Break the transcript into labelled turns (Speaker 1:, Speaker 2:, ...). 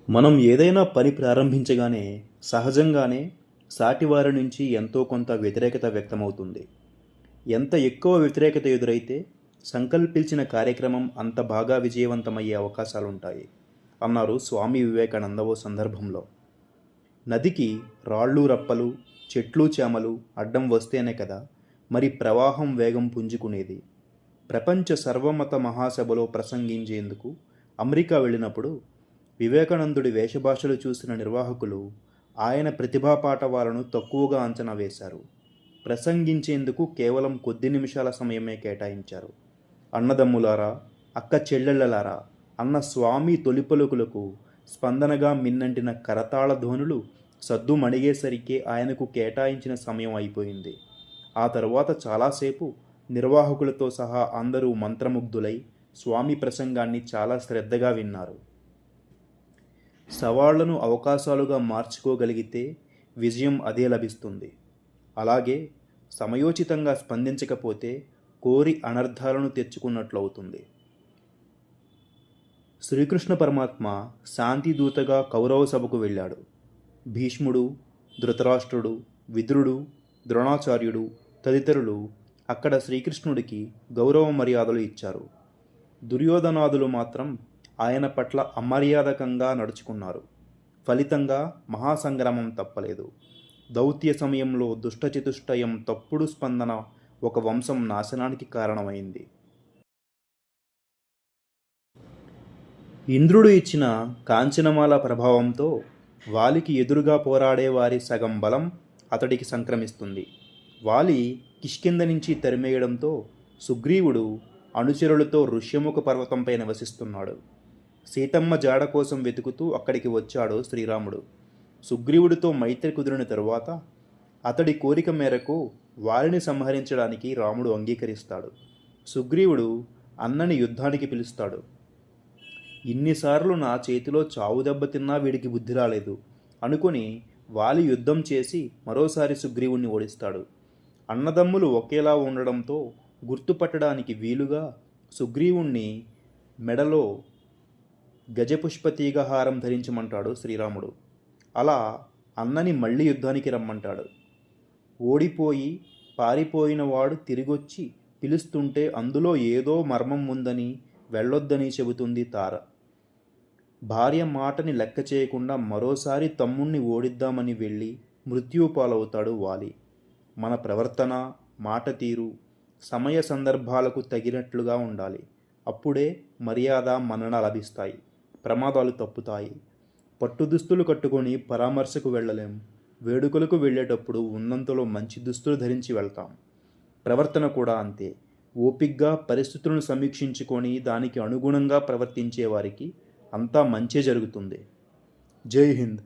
Speaker 1: మనం ఏదైనా పని ప్రారంభించగానే సహజంగానే సాటివారి నుంచి ఎంతో కొంత వ్యతిరేకత వ్యక్తమవుతుంది. ఎంత ఎక్కువ వ్యతిరేకత ఎదురైతే సంకల్పించిన కార్యక్రమం అంత బాగా విజయవంతమయ్యే అవకాశాలుంటాయి అన్నారు స్వామి వివేకానంద ఓ సందర్భంలో. నదికి రాళ్ళు రప్పలు, చెట్లు చేమలు అడ్డం వస్తేనే కదా మరి ప్రవాహం వేగం పుంజుకునేది. ప్రపంచ సర్వమత మహాసభలో ప్రసంగించేందుకు అమెరికా వెళ్ళినప్పుడు వివేకానందుడి వేషభాషలు చూసిన నిర్వాహకులు ఆయన ప్రతిభా పాటవాలను తక్కువగా అంచనా వేశారు. ప్రసంగించేందుకు కేవలం కొద్ది నిమిషాల సమయమే కేటాయించారు. అన్నదమ్ములారా, అక్క చెల్లెళ్ళలారా అన్న స్వామి తొలి పలుకులకు స్పందనగా మిన్నంటిన కరతాళ ధ్వనులు సద్దుమణిగేసరికి ఆయనకు కేటాయించిన సమయం అయిపోయింది. ఆ తరువాత చాలాసేపు నిర్వాహకులతో సహా అందరూ మంత్రముగ్ధులై స్వామి ప్రసంగాన్ని చాలా శ్రద్ధగా విన్నారు. సవాళ్లను అవకాశాలుగా మార్చుకోగలిగితే విజయం అదే లభిస్తుంది. అలాగే సమయోచితంగా స్పందించకపోతే కోరి అనర్థాలను తెచ్చుకున్నట్లవుతుంది. శ్రీకృష్ణ పరమాత్మ శాంతిదూతగా కౌరవ సభకు వెళ్ళాడు. భీష్ముడు, ధృతరాష్ట్రుడు, విదురుడు, ద్రోణాచార్యుడు తదితరులు అక్కడ శ్రీకృష్ణుడికి గౌరవ మర్యాదలు ఇచ్చారు. దుర్యోధనాదులు మాత్రం ఆయన పట్ల అమర్యాదకంగా నడుచుకున్నారు. ఫలితంగా మహాసంగ్రామం తప్పలేదు. దౌత్య సమయంలో దుష్టచతుష్టయం తప్పుడు స్పందన ఒక వంశం నాశనానికి కారణమైంది. ఇంద్రుడు ఇచ్చిన కాంచనమాల ప్రభావంతో వాలికి ఎదురుగా పోరాడే వారి సగం బలం అతడికి సంక్రమిస్తుంది. వాలి కిష్కింద నుంచి తరిమేయడంతో సుగ్రీవుడు అనుచరులతో ఋష్యముఖ పర్వతంపై నివసిస్తున్నాడు. సీతమ్మ జాడ కోసం వెతుకుతూ అక్కడికి వచ్చాడు శ్రీరాముడు. సుగ్రీవుడితో మైత్రి కుదిరిన తరువాత అతడి కోరిక మేరకు వాలిని సంహరించడానికి రాముడు అంగీకరిస్తాడు. సుగ్రీవుడు అన్నని యుద్ధానికి పిలుస్తాడు. ఇన్నిసార్లు నా చేతిలో చావు దెబ్బతిన్నా వీడికి బుద్ధి రాలేదు అనుకుని వాలి యుద్ధం చేసి మరోసారి సుగ్రీవుణ్ణి ఓడిస్తాడు. అన్నదమ్ములు ఒకేలా ఉండడంతో గుర్తుపట్టడానికి వీలుగా సుగ్రీవుణ్ణి మెడలో గజపుష్పతీగ హారం ధరించమంటాడు శ్రీరాముడు. అలా అన్నని మళ్ళీ యుద్ధానికి రమ్మంటాడు. ఓడిపోయి పారిపోయిన వాడు తిరిగొచ్చి పిలుస్తుంటే అందులో ఏదో మర్మం ఉందని వెళ్ళొద్దని చెబుతుంది తార. భార్య మాటని లెక్క చేయకుండా మరోసారి తమ్ముణ్ణి ఓడిద్దామని వెళ్ళి మృత్యుపాలవుతాడు వాలి. మన ప్రవర్తన, మాట తీరు సమయ సందర్భాలకు తగినట్లుగా ఉండాలి. అప్పుడే మర్యాద, మన్నన లభిస్తాయి. ప్రమాదాలు తప్పుతాయి. పట్టుదుస్తులు కట్టుకొని పరామర్శకు వెళ్ళలేం. వేడుకలకు వెళ్ళేటప్పుడు ఉన్నంతలో మంచి దుస్తులు ధరించి వెళ్తాం. ప్రవర్తన కూడా అంతే. ఓపిగ్గా పరిస్థితులను సమీక్షించుకొని దానికి అనుగుణంగా ప్రవర్తించే వారికి అంతా మంచే జరుగుతుంది. జై హింద్.